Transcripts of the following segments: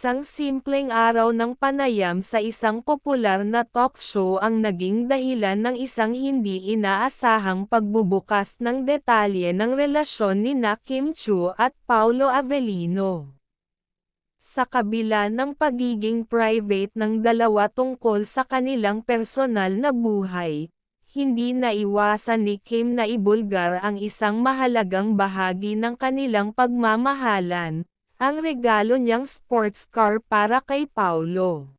Isang simpleng araw ng panayam sa isang popular na talk show ang naging dahilan ng isang hindi inaasahang pagbubukas ng detalye ng relasyon nina Kim Chiu at Paolo Avellino. Sa kabila ng pagiging private ng dalawa tungkol sa kanilang personal na buhay, hindi naiwasan ni Kim na ibulgar ang isang mahalagang bahagi ng kanilang pagmamahalan, ang regalo niyang sports car para kay Paolo.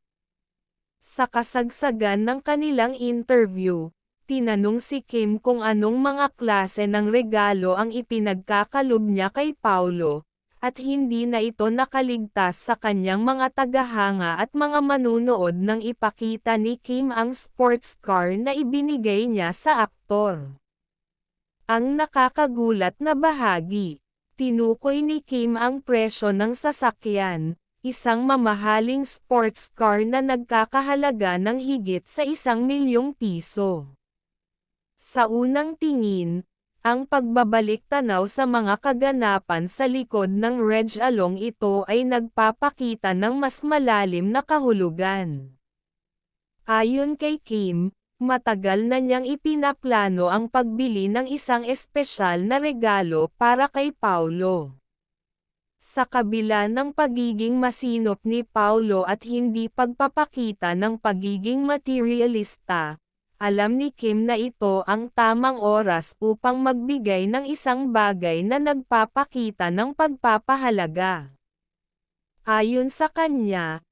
Sa kasagsagan ng kanilang interview, tinanong si Kim kung anong mga klase ng regalo ang ipinagkakalob niya kay Paolo, at hindi na ito nakaligtas sa kanyang mga tagahanga at mga manunood nang ipakita ni Kim ang sports car na ibinigay niya sa aktor. Ang nakakagulat na bahagi, tinukoy ni Kim ang presyo ng sasakyan, isang mamahaling sports car na nagkakahalaga ng higit sa 1 milyong piso. Sa unang tingin, ang pagbabalik-tanaw sa mga kaganapan sa likod ng Reg Along ito ay nagpapakita ng mas malalim na kahulugan. Ayon kay Kim, matagal na niyang ipinaplano ang pagbili ng isang espesyal na regalo para kay Paolo. Sa kabila ng pagiging masinop ni Paolo at hindi pagpapakita ng pagiging materialista, alam ni Kim na ito ang tamang oras upang magbigay ng isang bagay na nagpapakita ng pagpapahalaga. Ayon sa kanya,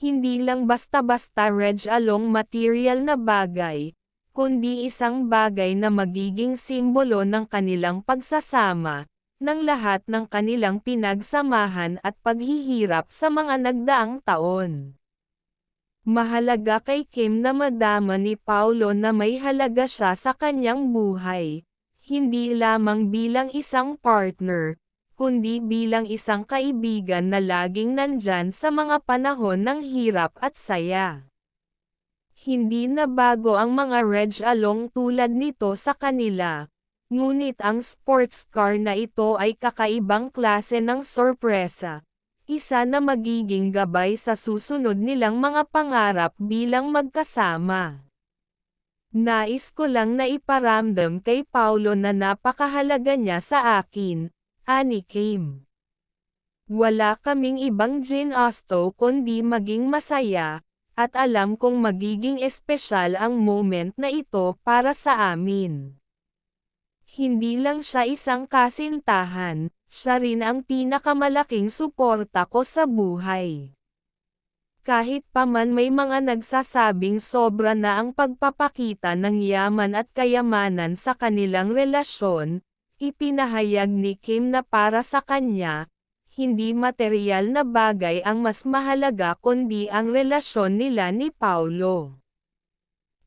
hindi lang basta-basta Reg Along material na bagay, kundi isang bagay na magiging simbolo ng kanilang pagsasama, ng lahat ng kanilang pinagsamahan at paghihirap sa mga nagdaang taon. Mahalaga kay Kim na madama ni Paolo na may halaga siya sa kanyang buhay, hindi lamang bilang isang partner, kundi bilang isang kaibigan na laging nandyan sa mga panahon ng hirap at saya. Hindi na bago ang mga Reg Along tulad nito sa kanila, ngunit ang sports car na ito ay kakaibang klase ng sorpresa. Isa na magiging gabay sa susunod nilang mga pangarap bilang magkasama. Nais ko lang na iparamdam kay Paolo na napakahalaga niya sa akin, ani Kim. Wala kaming ibang ginusto kundi maging masaya, at alam kong magiging espesyal ang moment na ito para sa amin. Hindi lang siya isang kasintahan, siya rin ang pinakamalaking suporta ko sa buhay. Kahit pa man may mga nagsasabing sobra na ang pagpapakita ng yaman at kayamanan sa kanilang relasyon, ipinahayag ni Kim na para sa kanya, hindi material na bagay ang mas mahalaga kundi ang relasyon nila ni Paolo.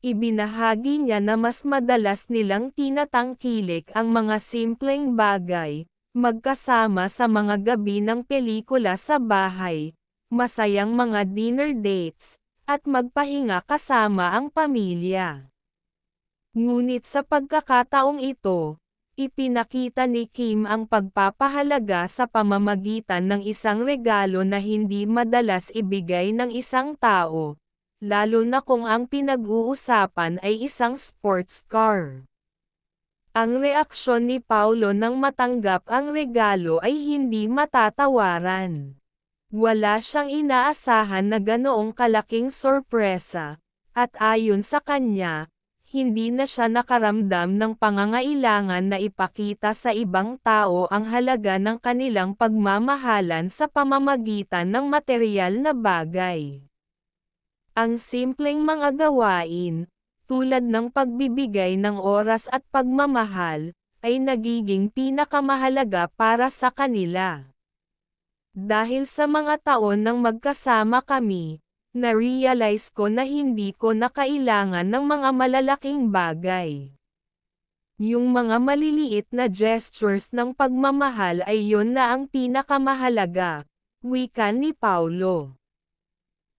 Ibinahagi niya na mas madalas nilang tinatangkilik ang mga simpleng bagay, magkasama sa mga gabi ng pelikula sa bahay, masayang mga dinner dates, at magpahinga kasama ang pamilya. Ngunit sa pagkakataong ito, ipinakita ni Kim ang pagpapahalaga sa pamamagitan ng isang regalo na hindi madalas ibigay ng isang tao, lalo na kung ang pinag-uusapan ay isang sports car. Ang reaksyon ni Paolo nang matanggap ang regalo ay hindi matatawaran. Wala siyang inaasahan na ganoong kalaking sorpresa, at ayon sa kanya, hindi na siya nakaramdam ng pangangailangan na ipakita sa ibang tao ang halaga ng kanilang pagmamahalan sa pamamagitan ng material na bagay. Ang simpleng mga gawain, tulad ng pagbibigay ng oras at pagmamahal, ay nagiging pinakamahalaga para sa kanila. Dahil sa mga taon nang magkasama kami, na-realize ko na hindi ko na kailangan ng mga malalaking bagay. Yung mga maliliit na gestures ng pagmamahal ay yun na ang pinakamahalaga, wika ni Paolo.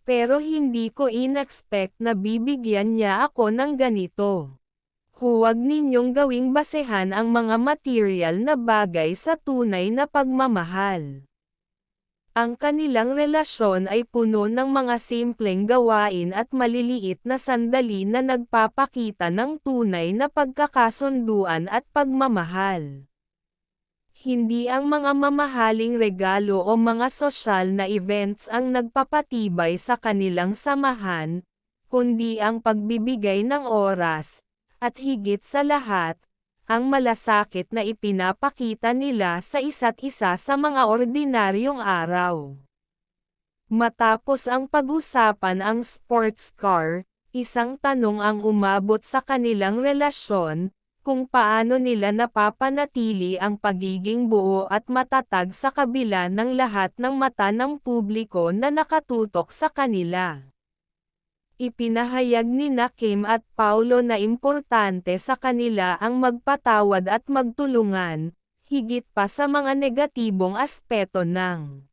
Pero hindi ko in-expect na bibigyan niya ako ng ganito. Huwag ninyong gawing basehan ang mga material na bagay sa tunay na pagmamahal. Ang kanilang relasyon ay puno ng mga simpleng gawain at maliliit na sandali na nagpapakita ng tunay na pagkakasunduan at pagmamahal. Hindi ang mga mamahaling regalo o mga sosyal na events ang nagpapatibay sa kanilang samahan, kundi ang pagbibigay ng oras, at higit sa lahat, ang malasakit na ipinapakita nila sa isa't isa sa mga ordinaryong araw. Matapos ang pag-usapan ang sports car, isang tanong ang umabot sa kanilang relasyon, kung paano nila napapanatili ang pagiging buo at matatag sa kabila ng lahat ng mata ng publiko na nakatutok sa kanila. Ipinahayag nina Kim at Paulo na importante sa kanila ang magpatawad at magtulungan, higit pa sa mga negatibong aspeto ng